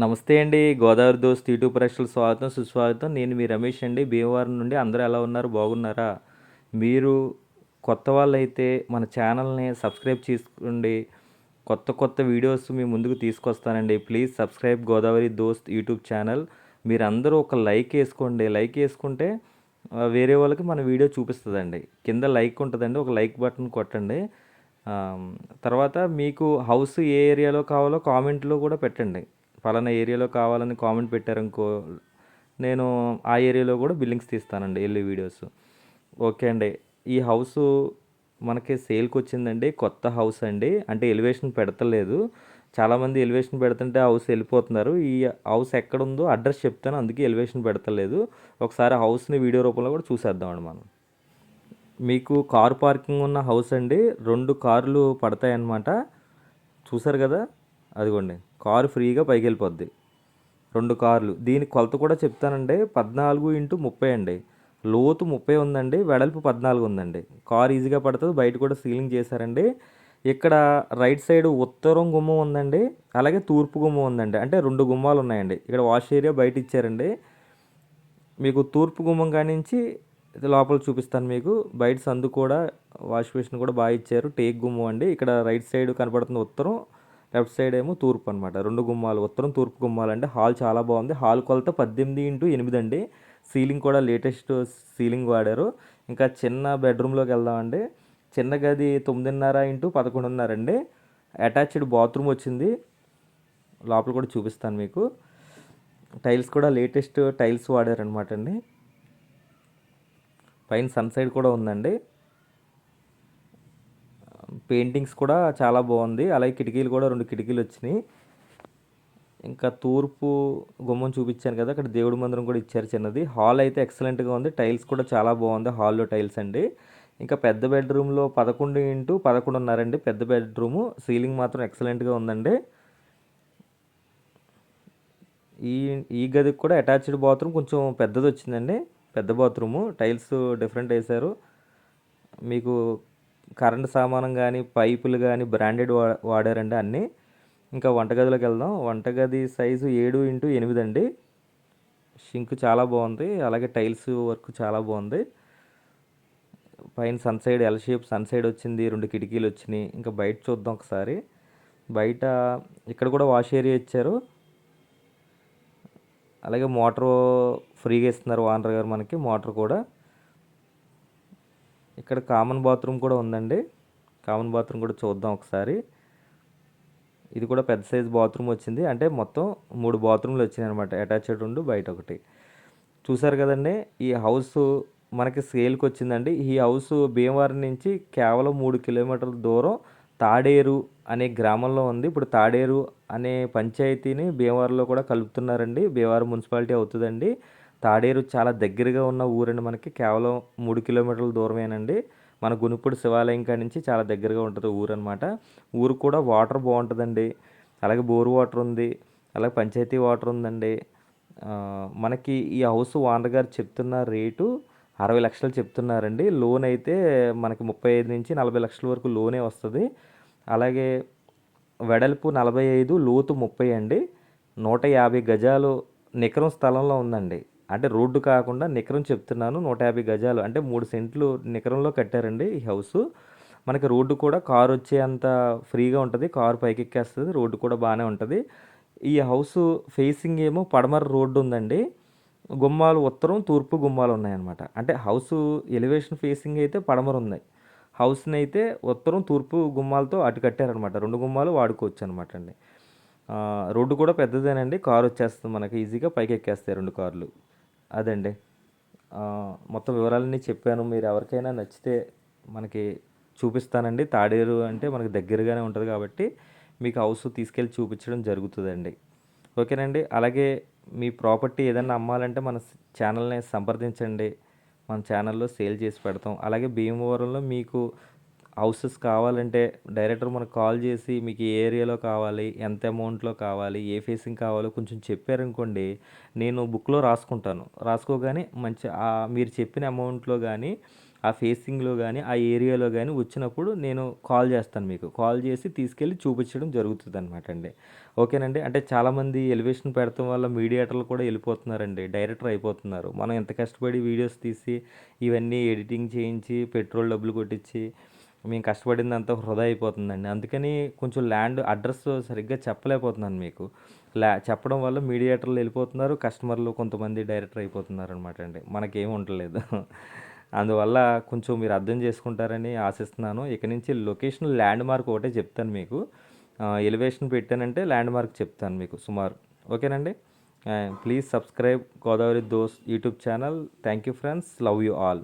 నమస్తే అండి. గోదావరి దోస్త్ యూట్యూబ్ ప్రేక్షకులకు స్వాగతం, సుస్వాగతం. నేను మీ రమేష్ అండి. భీమవరం నుండి. అందరూ ఎలా ఉన్నారు? బాగున్నారా? మీరు కొత్త వాళ్ళైతే మన ఛానల్‌ని సబ్స్క్రైబ్ చేసుకోండి. కొత్త కొత్త వీడియోస్ మీ ముందుకు తీసుకొస్తానండి. ప్లీజ్ సబ్స్క్రైబ్ గోదావరి దోస్త్ యూట్యూబ్ ఛానల్. మీరందరూ ఒక లైక్ ఏసుకోండి. లైక్ ఏసుకుంటే వేరే వాళ్ళకి మన వీడియో చూపిస్తదండి. కింద లైక్ ఉంటదండి. ఒక లైక్ బటన్ కొట్టండి. ఆహ్, తర్వాత మీకు హౌస్ ఏ ఏరియాలో కావాలో కామెంట్‌లో కూడా పెట్టండి. పలానా ఏరియాలో కావాలని కామెంట్ పెట్టారనుకో, నేను ఆ ఏరియాలో కూడా బిల్లింగ్స్ తీస్తానండి ఎళ్ళి వీడియోస్. ఓకే అండి. ఈ హౌసు మనకి సేల్‌కొచ్చిందండి. కొత్త హౌస్ అండి. అంటే ఎలివేషన్ పెడతలేదు. చాలామంది ఎలివేషన్ పెడుతుంటే హౌస్ వెళ్ళిపోతున్నారు. ఈ హౌస్ ఎక్కడుందో అడ్రస్ చెప్తాను. అందుకే ఎలివేషన్ పెడతలేదు. ఒకసారి హౌస్‌ని వీడియో రూపంలో కూడా చూసేద్దామండి మనం. మీకు కార్ పార్కింగ్ ఉన్న హౌస్ అండి. 2 కార్లు పడతాయన్నమాట. చూసారు కదా? అదిగోండి. కారు ఫ్రీగా పైకెళ్ళిపోద్ది. 2 కార్లు. దీని కొలత కూడా చెప్తానండి. 14x30 అండి. లోతు 30 ఉందండి. వెడల్పు 14 ఉందండి. కారు ఈజీగా పడుతుంది. బయట కూడా సీలింగ్ చేశారండి. ఇక్కడ రైట్ సైడ్ ఉత్తరం గుమ్మం ఉందండి. అలాగే తూర్పు గుమ్మం ఉందండి. అంటే 2 గుమ్మాలు ఉన్నాయండి. ఇక్కడ వాష్ ఏరియా బయట ఇచ్చారండి. మీకు తూర్పు గుమ్మం కానించి ఇది లోపల చూపిస్తాను మీకు. బయట సందు కూడా వాష్ బేసిన్ కూడా బాగా ఇచ్చారు. టేక్ గుమ్మం అండి. ఇక్కడ రైట్ సైడ్ కనపడుతుంది ఉత్తరం, లెఫ్ట్ సైడ్ ఏమో తూర్పు అనమాట. 2 గుమ్మాలు, ఉత్తరం తూర్పు గుమ్మాలండి. హాల్ చాలా బాగుంది. హాల్ కొలత 18x8 అండి. సీలింగ్ కూడా లేటెస్ట్ సీలింగ్ వాడారు. ఇంకా చిన్న బెడ్రూమ్లోకి వెళ్దామండి. చిన్న గది 9:30x11:30 అండి. అటాచ్డ్ బాత్రూమ్ వచ్చింది. లోపల కూడా చూపిస్తాను మీకు. టైల్స్ కూడా లేటెస్ట్ టైల్స్ వాడారనమాట అండి. పైన సన్సైడ్ కూడా ఉందండి. పెయింటింగ్స్ కూడా చాలా బాగుంది. అలాగే కిటికీలు కూడా 2 కిటికీలు వచ్చినాయి. ఇంకా తూర్పు గుమ్మం చూపించాను కదా, అక్కడ దేవుడి మందిరం కూడా ఇచ్చారు చిన్నది. హాల్ అయితే ఎక్సలెంట్గా ఉంది. టైల్స్ కూడా చాలా బాగుంది. హాల్లో టైల్స్ అండి. ఇంకా పెద్ద బెడ్రూమ్లో 11x11:30 అండి. పెద్ద బెడ్రూము. సీలింగ్ మాత్రం ఎక్సలెంట్గా ఉందండి. ఈ ఈ గదికి కూడా అటాచ్డ్ బాత్రూమ్ కొంచెం పెద్దది వచ్చిందండి. పెద్ద బాత్రూము. టైల్స్ డిఫరెంట్ వేశారు. మీకు కరెంట్ సామానం కానీ పైపులు కానీ బ్రాండెడ్ వాడారండి అన్నీ. ఇంకా వంటగదిలోకి వెళ్దాం. వంటగది సైజు 7x8 అండి. షింక్ చాలా బాగుంది. అలాగే టైల్స్ వర్క్ చాలా బాగుంది. పైన సన్సైడ్ ఎల్ షేప్ సన్సైడ్ వచ్చింది. 2 కిటికీలు వచ్చినాయి. ఇంకా బయట చూద్దాం ఒకసారి. బయట ఇక్కడ కూడా వాష్ ఏరియా ఇచ్చారు. అలాగే మోటారు ఫ్రీగా ఇస్తున్నారు ఓనర్ గారు మనకి. మోటార్ కూడా ఇక్కడ కామన్ బాత్రూమ్ కూడా ఉందండి. కామన్ బాత్రూమ్ కూడా చూద్దాం ఒకసారి. ఇది కూడా పెద్ద సైజ్ బాత్రూమ్ వచ్చింది. అంటే మొత్తం 3 బాత్రూమ్లు వచ్చినాయి అనమాట. అటాచ్డ్ 2, బయట ఒకటి. చూసారు కదండి. ఈ హౌస్ మనకి సేల్కి వచ్చిందండి. ఈ హౌస్ భీమవరం నుంచి కేవలం 3 కిలోమీటర్ల దూరం తాడేరు అనే గ్రామంలో ఉంది. ఇప్పుడు తాడేరు అనే పంచాయతీని భీమవరంలో కూడా కలుపుతున్నారండి. భీమవరం మున్సిపాలిటీ అవుతుందండి. తాడేరు చాలా దగ్గరగా ఉన్న ఊరండి మనకి. కేవలం 3 కిలోమీటర్ల దూరమేనండి. మన గునుపుడు శివాలయం కాడి నుంచి చాలా దగ్గరగా ఉంటుంది ఊరు అనమాట. ఊరు కూడా వాటర్ బాగుంటుందండి. అలాగే బోర్ వాటర్ ఉంది. అలాగే పంచాయతీ వాటర్ ఉందండి. మనకి ఈ హౌస్ ఓనర్ గారు చెప్తున్న రేటు 60 లక్షలు చెప్తున్నారండి. లోన్ అయితే మనకి 35 నుంచి 40 లక్షల వరకు లోనే వస్తుంది. అలాగే వెడల్పు 45, లోతు 30 అండి. 150 గజాలు నికరం స్థలంలో ఉందండి. అంటే రోడ్డు కాకుండా నికరం చెప్తున్నాను. 150 గజాలు అంటే 3 సెంట్లు నికరంలో కట్టారండి ఈ హౌసు. మనకి రోడ్డు కూడా కారు వచ్చేంత ఫ్రీగా ఉంటుంది. కారు పైకి ఎక్కేస్తుంది. రోడ్డు కూడా బాగానే ఉంటుంది. ఈ హౌసు ఫేసింగ్ ఏమో పడమర రోడ్డు ఉందండి. గుమ్మాలు ఉత్తరం, తూర్పు గుమ్మాలు ఉన్నాయన్నమాట. అంటే హౌసు ఎలివేషన్ ఫేసింగ్ అయితే పడమర ఉంది. హౌస్ని అయితే ఉత్తరం, తూర్పు గుమ్మాలతో అటు కట్టారనమాట. 2 గుమ్మాలు వాడుకోవచ్చు అనమాట అండి. రోడ్డు కూడా పెద్దదేనండి. కారు వచ్చేస్తుంది మనకి ఈజీగా పైకి ఎక్కేస్తాయి 2 కార్లు. అదండి. మొత్తం వివరాలన్నీ చెప్పాను. మీరు ఎవరికైనా నచ్చితే మనకి చూపిస్తానండి. తాడేరు అంటే మనకి దగ్గరగానే ఉంటుంది కాబట్టి మీకు హౌస్ తీసుకెళ్ళి చూపించడం జరుగుతుందండి. ఓకేనండి. అలాగే మీ ప్రాపర్టీ ఏదైనా అమ్మాలంటే మన ఛానల్ని సంప్రదించండి. మన ఛానల్లో సేల్ చేసి పెడతాం. అలాగే భీమవరంలో మీకు హౌసెస్ కావాలంటే డైరెక్టర్ మనకు కాల్ చేసి మీకు ఏ ఏరియాలో కావాలి, ఎంత అమౌంట్లో కావాలి, ఏ ఫేసింగ్ కావాలో కొంచెం చెప్పారనుకోండి, నేను బుక్లో రాసుకుంటాను. రాసుకోగానే మంచి మీరు చెప్పిన అమౌంట్లో కానీ ఆ ఫేసింగ్లో కానీ ఆ ఏరియాలో కానీ వచ్చినప్పుడు నేను కాల్ చేస్తాను, మీకు కాల్ చేసి తీసుకెళ్ళి చూపించడం జరుగుతుంది అనమాట అండి. ఓకేనండి. అంటే చాలామంది ఎలివేషన్ పెడతాం వల్ల మీడియేటర్లు కూడా వెళ్ళిపోతున్నారండి, డైరెక్టర్ అయిపోతున్నారు. మనం ఎంత కష్టపడి వీడియోస్ తీసి ఇవన్నీ ఎడిటింగ్ చేయించి పెట్రోల్ డబ్బులు కొట్టించి మేము కష్టపడిందంతా వృధా అయిపోతుందండి. అందుకని కొంచెం ల్యాండ్ అడ్రస్ సరిగ్గా చెప్పలేకపోతున్నాను మీకు. చెప్పడం వల్ల మీడియేటర్లు వెళ్ళిపోతున్నారు, కస్టమర్లు కొంతమంది డైరెక్టర్ అయిపోతున్నారు అనమాట అండి. మనకేం ఉండలేదు. అందువల్ల కొంచెం మీరు అర్థం చేసుకుంటారని ఆశిస్తున్నాను. ఇక నుంచి లొకేషన్ ల్యాండ్ మార్క్ ఒకటే చెప్తాను మీకు. ఎలివేషన్ పెట్టానంటే ల్యాండ్ మార్క్ చెప్తాను మీకు సుమారు. ఓకేనండి. Please subscribe Godavari those YouTube channel. Thank you friends. Love you all.